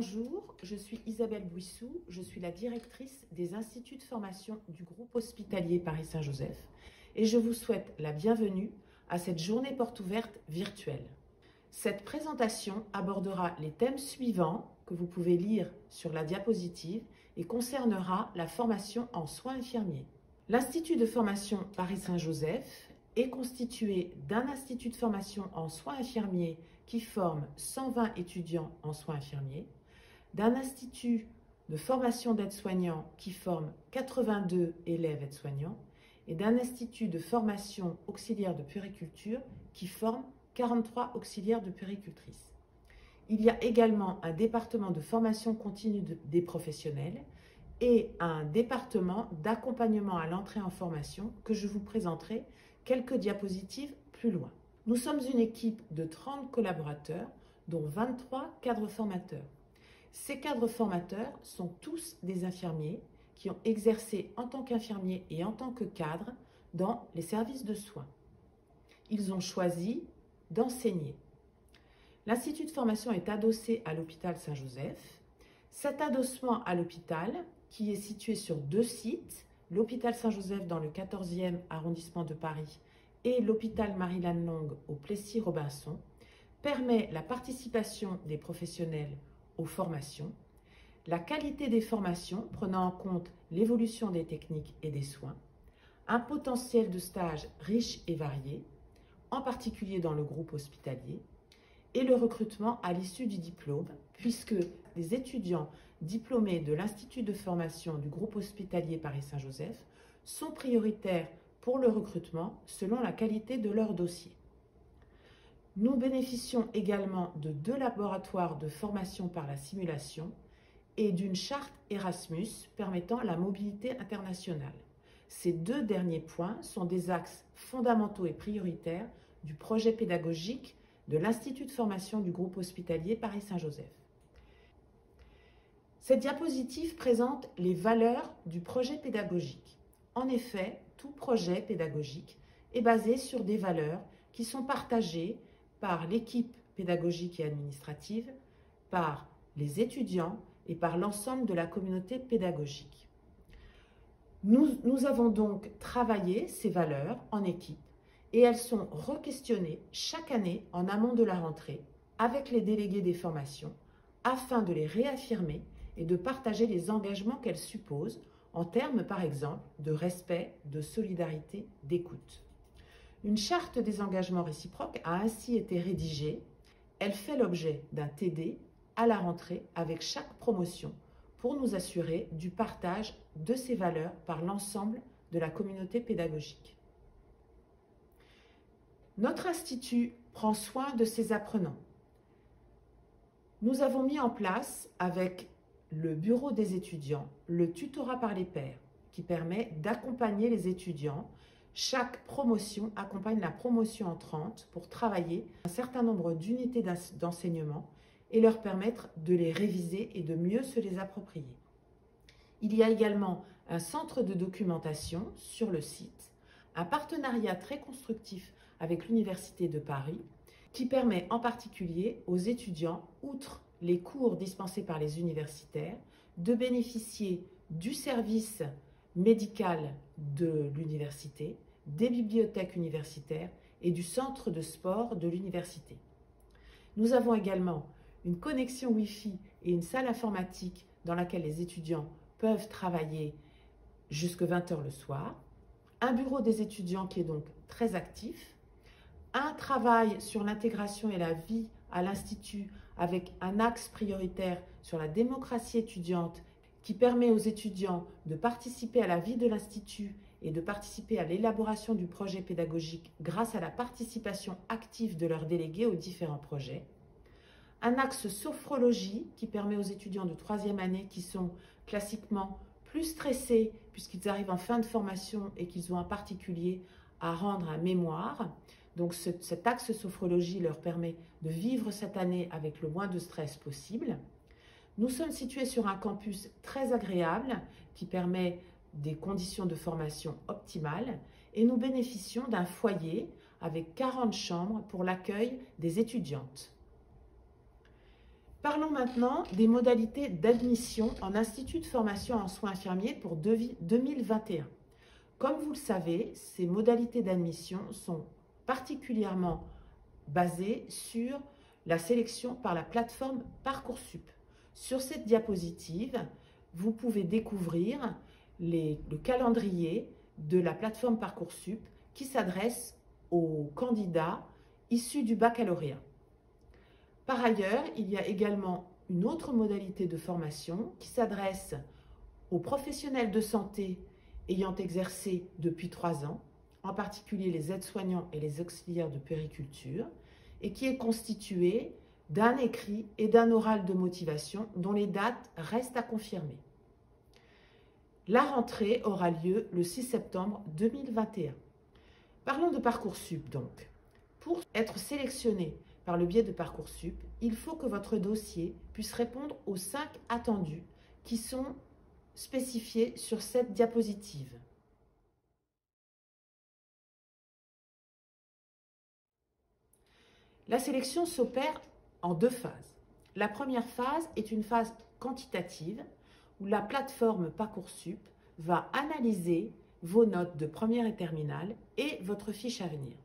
Bonjour, je suis Isabelle Bouissou, je suis la directrice des instituts de formation du groupe hospitalier Paris-Saint-Joseph et je vous souhaite la bienvenue à cette journée porte ouverte virtuelle. Cette présentation abordera les thèmes suivants que vous pouvez lire sur la diapositive et concernera la formation en soins infirmiers. L'Institut de formation Paris-Saint-Joseph est constitué d'un institut de formation en soins infirmiers qui forme 120 étudiants en soins infirmiers, d'un institut de formation d'aides-soignants qui forme 82 élèves aides-soignants et d'un institut de formation auxiliaire de puériculture qui forme 43 auxiliaires de puéricultrices. Il y a également un département de formation continue des professionnels et un département d'accompagnement à l'entrée en formation que je vous présenterai quelques diapositives plus loin. Nous sommes une équipe de 30 collaborateurs, dont 23 cadres formateurs. Ces cadres formateurs sont tous des infirmiers qui ont exercé en tant qu'infirmiers et en tant que cadres dans les services de soins. Ils ont choisi d'enseigner. L'Institut de formation est adossé à l'hôpital Saint-Joseph. Cet adossement à l'hôpital, qui est situé sur 2 sites, l'hôpital Saint-Joseph dans le 14e arrondissement de Paris et l'hôpital Marie-Lannelongue au Plessis-Robinson, permet la participation des professionnels aux formations, la qualité des formations prenant en compte l'évolution des techniques et des soins, un potentiel de stage riche et varié, en particulier dans le groupe hospitalier, et le recrutement à l'issue du diplôme, puisque les étudiants diplômés de l'Institut de formation du groupe hospitalier Paris-Saint-Joseph sont prioritaires pour le recrutement selon la qualité de leur dossier. Nous bénéficions également de 2 laboratoires de formation par la simulation et d'une charte Erasmus permettant la mobilité internationale. Ces 2 derniers points sont des axes fondamentaux et prioritaires du projet pédagogique de l'Institut de formation du groupe hospitalier Paris-Saint-Joseph. Cette diapositive présente les valeurs du projet pédagogique. En effet, tout projet pédagogique est basé sur des valeurs qui sont partagées par l'équipe pédagogique et administrative, par les étudiants et par l'ensemble de la communauté pédagogique. Nous avons donc travaillé ces valeurs en équipe et elles sont re-questionnées chaque année en amont de la rentrée avec les délégués des formations afin de les réaffirmer et de partager les engagements qu'elles supposent en termes, par exemple, de respect, de solidarité, d'écoute. Une charte des engagements réciproques a ainsi été rédigée. Elle fait l'objet d'un TD à la rentrée avec chaque promotion pour nous assurer du partage de ces valeurs par l'ensemble de la communauté pédagogique. Notre institut prend soin de ses apprenants. Nous avons mis en place avec le bureau des étudiants, le tutorat par les pairs, qui permet d'accompagner les étudiants. Chaque promotion accompagne la promotion entrante pour travailler un certain nombre d'unités d'enseignement et leur permettre de les réviser et de mieux se les approprier. Il y a également un centre de documentation sur le site, un partenariat très constructif avec l'Université de Paris, qui permet en particulier aux étudiants, outre les cours dispensés par les universitaires, de bénéficier du service médical de l'université, des bibliothèques universitaires et du centre de sport de l'université. Nous avons également une connexion Wi-Fi et une salle informatique dans laquelle les étudiants peuvent travailler jusqu'à 20 h le soir, un bureau des étudiants qui est donc très actif, un travail sur l'intégration et la vie à l'Institut avec un axe prioritaire sur la démocratie étudiante qui permet aux étudiants de participer à la vie de l'Institut et de participer à l'élaboration du projet pédagogique grâce à la participation active de leurs délégués aux différents projets. Un axe sophrologie qui permet aux étudiants de 3e année qui sont classiquement plus stressés puisqu'ils arrivent en fin de formation et qu'ils ont en particulier à rendre un mémoire. Donc cet axe sophrologie leur permet de vivre cette année avec le moins de stress possible. Nous sommes situés sur un campus très agréable qui permet des conditions de formation optimales et nous bénéficions d'un foyer avec 40 chambres pour l'accueil des étudiantes. Parlons maintenant des modalités d'admission en institut de formation en soins infirmiers pour 2021. Comme vous le savez, ces modalités d'admission sont particulièrement basées sur la sélection par la plateforme Parcoursup. Sur cette diapositive, vous pouvez découvrir le calendrier de la plateforme Parcoursup qui s'adresse aux candidats issus du baccalauréat. Par ailleurs, il y a également une autre modalité de formation qui s'adresse aux professionnels de santé ayant exercé depuis 3 ans, en particulier les aides-soignants et les auxiliaires de puériculture, et qui est constituée d'un écrit et d'un oral de motivation dont les dates restent à confirmer. La rentrée aura lieu le 6 septembre 2021. Parlons de Parcoursup donc. Pour être sélectionné par le biais de Parcoursup, il faut que votre dossier puisse répondre aux 5 attendus qui sont spécifiés sur cette diapositive. La sélection s'opère en 2 phases. La première phase est une phase quantitative où la plateforme Parcoursup va analyser vos notes de première et terminale et votre fiche à venir.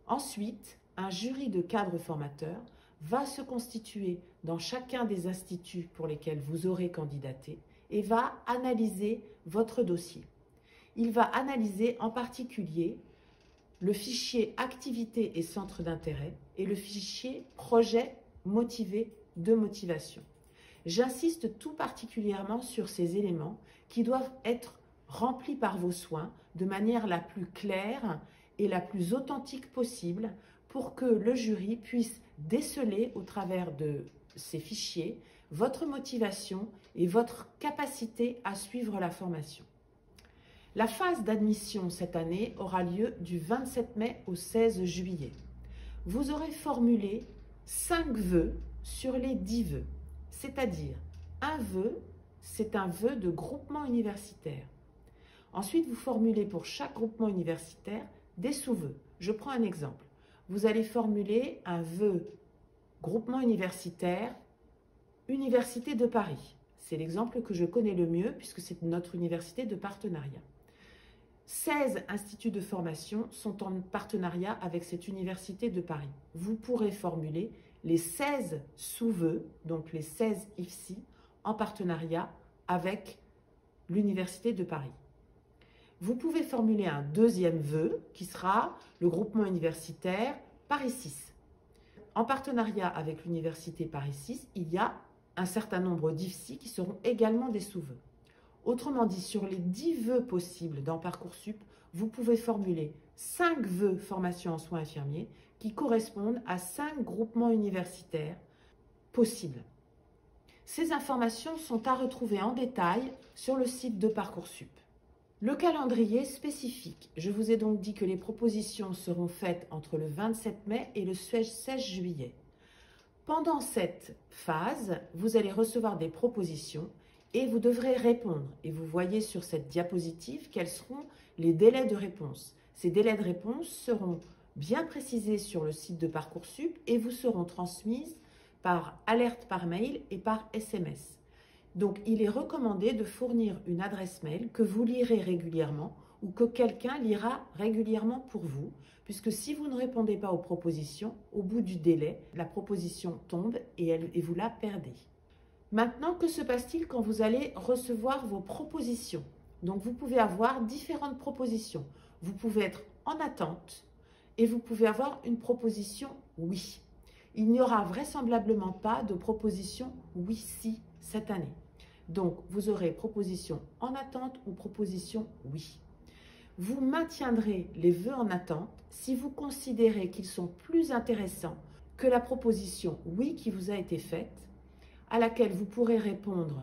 Ensuite, un jury de cadres formateurs va se constituer dans chacun des instituts pour lesquels vous aurez candidaté et va analyser votre dossier. Il va analyser en particulier le fichier activité et centre d'intérêt et le fichier projet motivé de motivation. J'insiste tout particulièrement sur ces éléments qui doivent être remplis par vos soins de manière la plus claire et la plus authentique possible pour que le jury puisse déceler au travers de ces fichiers votre motivation et votre capacité à suivre la formation. La phase d'admission cette année aura lieu du 27 mai au 16 juillet. Vous aurez formulé 5 vœux sur les 10 vœux, c'est-à-dire un vœu, c'est un vœu de groupement universitaire. Ensuite, vous formulez pour chaque groupement universitaire des sous-vœux. Je prends un exemple. Vous allez formuler un vœu groupement universitaire Université de Paris. C'est l'exemple que je connais le mieux puisque c'est notre université de partenariat. 16 instituts de formation sont en partenariat avec cette université de Paris. Vous pourrez formuler les 16 sous-vœux, donc les 16 IFSI, en partenariat avec l'université de Paris. Vous pouvez formuler un deuxième vœu qui sera le groupement universitaire Paris 6. En partenariat avec l'université Paris 6, il y a un certain nombre d'IFSI qui seront également des sous-vœux. Autrement dit, sur les 10 vœux possibles dans Parcoursup, vous pouvez formuler 5 vœux formation en soins infirmiers qui correspondent à 5 groupements universitaires possibles. Ces informations sont à retrouver en détail sur le site de Parcoursup. Le calendrier spécifique. Je vous ai donc dit que les propositions seront faites entre le 27 mai et le 16 juillet. Pendant cette phase, vous allez recevoir des propositions et vous devrez répondre. Et vous voyez sur cette diapositive quels seront les délais de réponse. Ces délais de réponse seront bien précisés sur le site de Parcoursup et vous seront transmises par alerte par mail et par SMS. Donc, il est recommandé de fournir une adresse mail que vous lirez régulièrement ou que quelqu'un lira régulièrement pour vous, puisque si vous ne répondez pas aux propositions, au bout du délai, la proposition tombe et vous la perdez. Maintenant, que se passe-t-il quand vous allez recevoir vos propositions? Donc, vous pouvez avoir différentes propositions. Vous pouvez être en attente et vous pouvez avoir une proposition oui. Il n'y aura vraisemblablement pas de proposition oui-si cette année. Donc, vous aurez proposition en attente ou proposition oui. Vous maintiendrez les vœux en attente si vous considérez qu'ils sont plus intéressants que la proposition oui qui vous a été faite, à laquelle vous pourrez répondre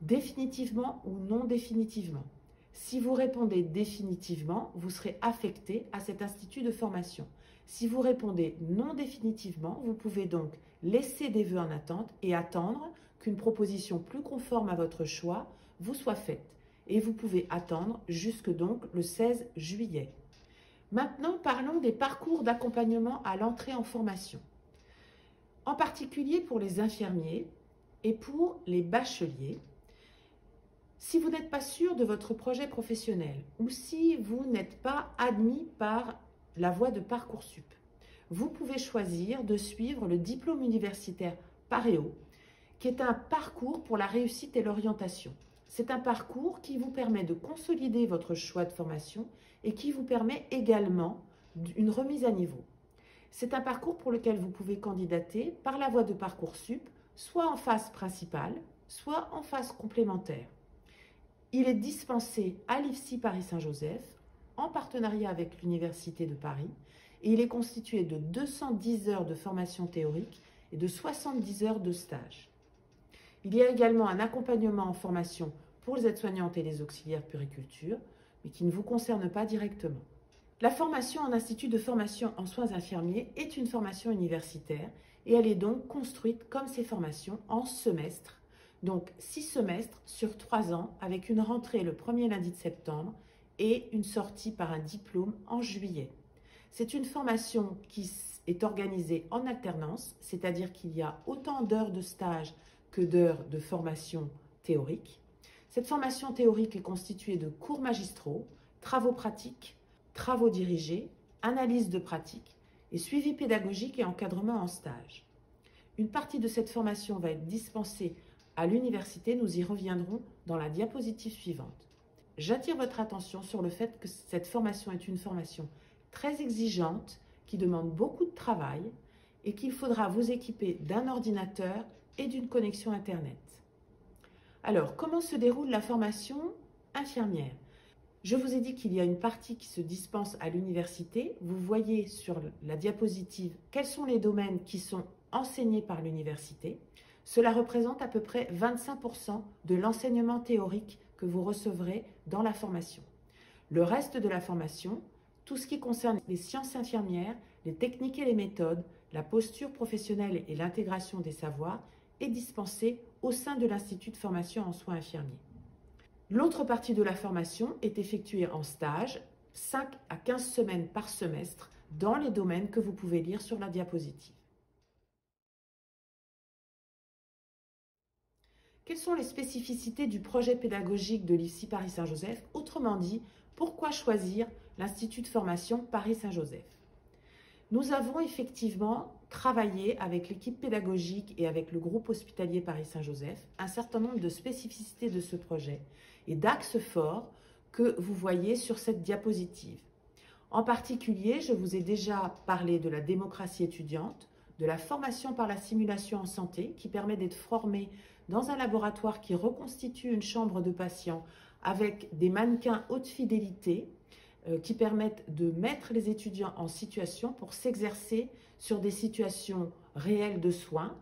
définitivement ou non définitivement. Si vous répondez définitivement, vous serez affecté à cet institut de formation. Si vous répondez non définitivement, vous pouvez donc laisser des vœux en attente et attendre qu'une proposition plus conforme à votre choix vous soit faite. Et vous pouvez attendre jusque donc le 16 juillet. Maintenant, parlons des parcours d'accompagnement à l'entrée en formation. en particulier pour les infirmiers et pour les bacheliers. Si vous n'êtes pas sûr de votre projet professionnel ou si vous n'êtes pas admis par la voie de Parcoursup, vous pouvez choisir de suivre le diplôme universitaire PAREO, qui est un parcours pour la réussite et l'orientation. C'est un parcours qui vous permet de consolider votre choix de formation et qui vous permet également une remise à niveau. C'est un parcours pour lequel vous pouvez candidater par la voie de Parcoursup, soit en phase principale, soit en phase complémentaire. Il est dispensé à l'IFSI Paris-Saint-Joseph en partenariat avec l'Université de Paris et il est constitué de 210 heures de formation théorique et de 70 heures de stage. Il y a également un accompagnement en formation pour les aides-soignantes et les auxiliaires puériculture, mais qui ne vous concerne pas directement. La formation en institut de formation en soins infirmiers est une formation universitaire et elle est donc construite comme ces formations en semestres. Donc 6 semestres sur 3 ans avec une rentrée le premier lundi de septembre et une sortie par un diplôme en juillet. C'est une formation qui est organisée en alternance, c'est-à-dire qu'il y a autant d'heures de stage que d'heures de formation théorique. Cette formation théorique est constituée de cours magistraux, travaux pratiques, travaux dirigés, analyse de pratique et suivi pédagogique et encadrement en stage. Une partie de cette formation va être dispensée à l'université, nous y reviendrons dans la diapositive suivante. J'attire votre attention sur le fait que cette formation est une formation très exigeante, qui demande beaucoup de travail et qu'il faudra vous équiper d'un ordinateur et d'une connexion Internet. Alors, comment se déroule la formation infirmière? Je vous ai dit qu'il y a une partie qui se dispense à l'université. Vous voyez sur la diapositive quels sont les domaines qui sont enseignés par l'université. Cela représente à peu près 25% de l'enseignement théorique que vous recevrez dans la formation. Le reste de la formation, tout ce qui concerne les sciences infirmières, les techniques et les méthodes, la posture professionnelle et l'intégration des savoirs, est dispensé au sein de l'Institut de formation en soins infirmiers. L'autre partie de la formation est effectuée en stage, 5 à 15 semaines par semestre, dans les domaines que vous pouvez lire sur la diapositive. Quelles sont les spécificités du projet pédagogique de l'IFSI Paris-Saint-Joseph? Autrement dit, pourquoi choisir l'Institut de formation Paris-Saint-Joseph? Nous avons effectivement travaillé avec l'équipe pédagogique et avec le groupe hospitalier Paris-Saint-Joseph un certain nombre de spécificités de ce projet et d'axes forts que vous voyez sur cette diapositive. En particulier, je vous ai déjà parlé de la démocratie étudiante, de la formation par la simulation en santé qui permet d'être formé dans un laboratoire qui reconstitue une chambre de patients avec des mannequins haute fidélité qui permettent de mettre les étudiants en situation pour s'exercer sur des situations réelles de soins.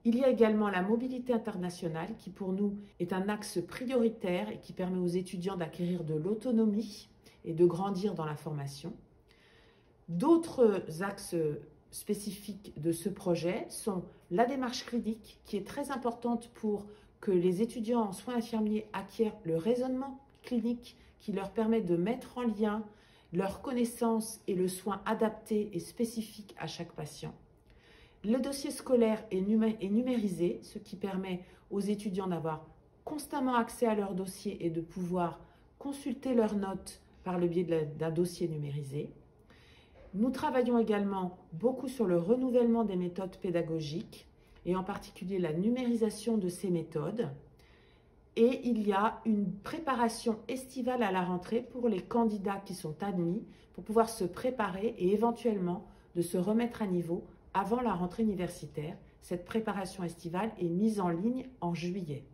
Il y a également la mobilité internationale qui pour nous est un axe prioritaire et qui permet aux étudiants d'acquérir de l'autonomie et de grandir dans la formation. D'autres axes spécifiques de ce projet sont la démarche clinique qui est très importante pour que les étudiants en soins infirmiers acquièrent le raisonnement clinique qui leur permet de mettre en lien leurs connaissances et le soin adapté et spécifique à chaque patient. Le dossier scolaire est numérisé, ce qui permet aux étudiants d'avoir constamment accès à leur dossier et de pouvoir consulter leurs notes par le biais d'un dossier numérisé. Nous travaillons également beaucoup sur le renouvellement des méthodes pédagogiques et en particulier la numérisation de ces méthodes. Et il y a une préparation estivale à la rentrée pour les candidats qui sont admis pour pouvoir se préparer et éventuellement de se remettre à niveau avant la rentrée universitaire. Cette préparation estivale est mise en ligne en juillet.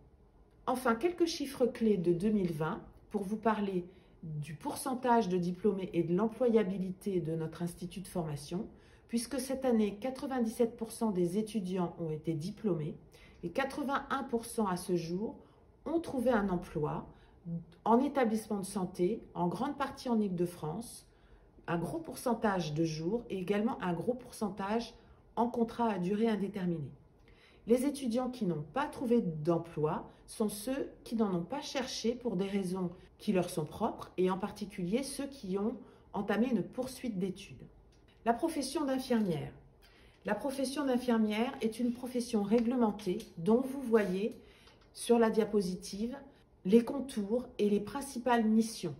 Enfin, quelques chiffres clés de 2020 pour vous parler du pourcentage de diplômés et de l'employabilité de notre institut de formation, puisque cette année, 97% des étudiants ont été diplômés et 81% à ce jour ont trouvé un emploi en établissement de santé, en grande partie en Île-de-France, un gros pourcentage de jours et également un gros pourcentage en contrat à durée indéterminée. Les étudiants qui n'ont pas trouvé d'emploi sont ceux qui n'en ont pas cherché pour des raisons qui leur sont propres et en particulier ceux qui ont entamé une poursuite d'études. La profession d'infirmière. La profession d'infirmière est une profession réglementée dont vous voyez sur la diapositive les contours et les principales missions.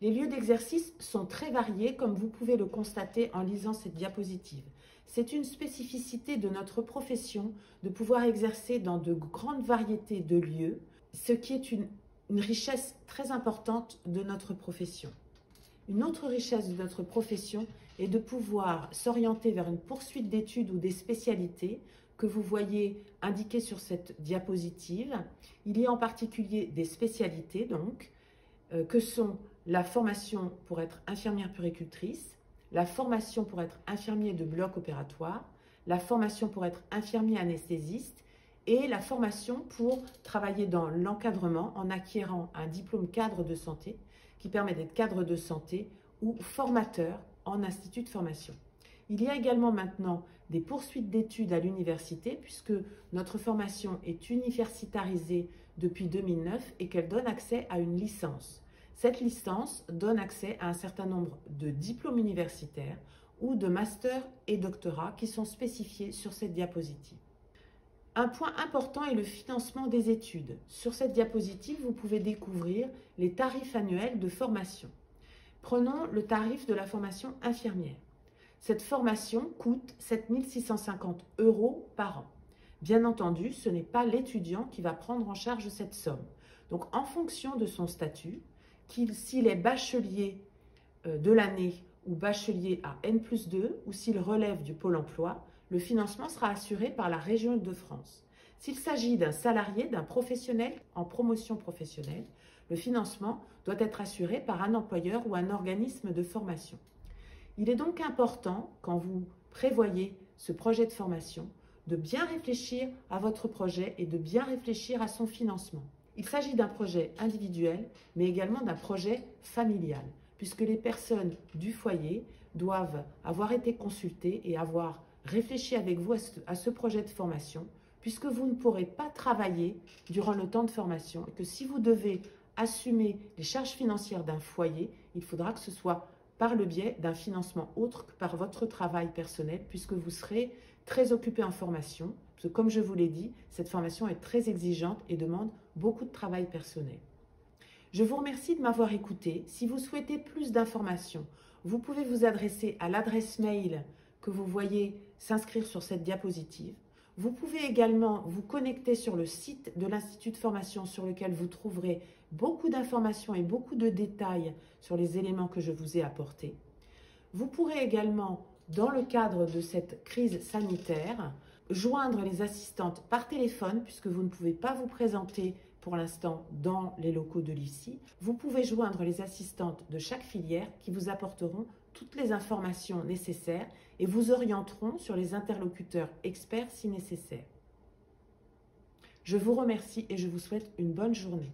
Les lieux d'exercice sont très variés, comme vous pouvez le constater en lisant cette diapositive. C'est une spécificité de notre profession de pouvoir exercer dans de grandes variétés de lieux, ce qui est une richesse très importante de notre profession. Une autre richesse de notre profession est de pouvoir s'orienter vers une poursuite d'études ou des spécialités que vous voyez indiquées sur cette diapositive. Il y a en particulier des spécialités donc, que sont la formation pour être infirmière puéricultrice, la formation pour être infirmier de bloc opératoire, la formation pour être infirmier anesthésiste et la formation pour travailler dans l'encadrement en acquérant un diplôme cadre de santé qui permet d'être cadre de santé ou formateur en institut de formation. Il y a également maintenant des poursuites d'études à l'université puisque notre formation est universitarisée depuis 2009 et qu'elle donne accès à une licence. Cette licence donne accès à un certain nombre de diplômes universitaires ou de masters et doctorats qui sont spécifiés sur cette diapositive. Un point important est le financement des études. Sur cette diapositive, vous pouvez découvrir les tarifs annuels de formation. Prenons le tarif de la formation infirmière. Cette formation coûte 7 650 € par an. Bien entendu, ce n'est pas l'étudiant qui va prendre en charge cette somme. Donc, en fonction de son statut, s'il est bachelier de l'année ou bachelier à N+2 ou s'il relève du Pôle emploi, le financement sera assuré par la région Île-de-France. S'il s'agit d'un salarié, d'un professionnel en promotion professionnelle, le financement doit être assuré par un employeur ou un organisme de formation. Il est donc important, quand vous prévoyez ce projet de formation, de bien réfléchir à votre projet et de bien réfléchir à son financement. Il s'agit d'un projet individuel, mais également d'un projet familial, puisque les personnes du foyer doivent avoir été consultées et avoir réfléchi avec vous à ce projet de formation, puisque vous ne pourrez pas travailler durant le temps de formation et que si vous devez assumer les charges financières d'un foyer, il faudra que ce soit par le biais d'un financement autre que par votre travail personnel, puisque vous serez très occupé en formation. Parce que comme je vous l'ai dit, cette formation est très exigeante et demande beaucoup de travail personnel. Je vous remercie de m'avoir écouté. Si vous souhaitez plus d'informations, vous pouvez vous adresser à l'adresse mail que vous voyez s'inscrire sur cette diapositive. Vous pouvez également vous connecter sur le site de l'Institut de formation sur lequel vous trouverez beaucoup d'informations et beaucoup de détails sur les éléments que je vous ai apportés. Vous pourrez également, dans le cadre de cette crise sanitaire, joindre les assistantes par téléphone, puisque vous ne pouvez pas vous présenter pour l'instant dans les locaux de l'IFSI. Vous pouvez joindre les assistantes de chaque filière qui vous apporteront toutes les informations nécessaires et vous orienteront sur les interlocuteurs experts si nécessaire. Je vous remercie et je vous souhaite une bonne journée.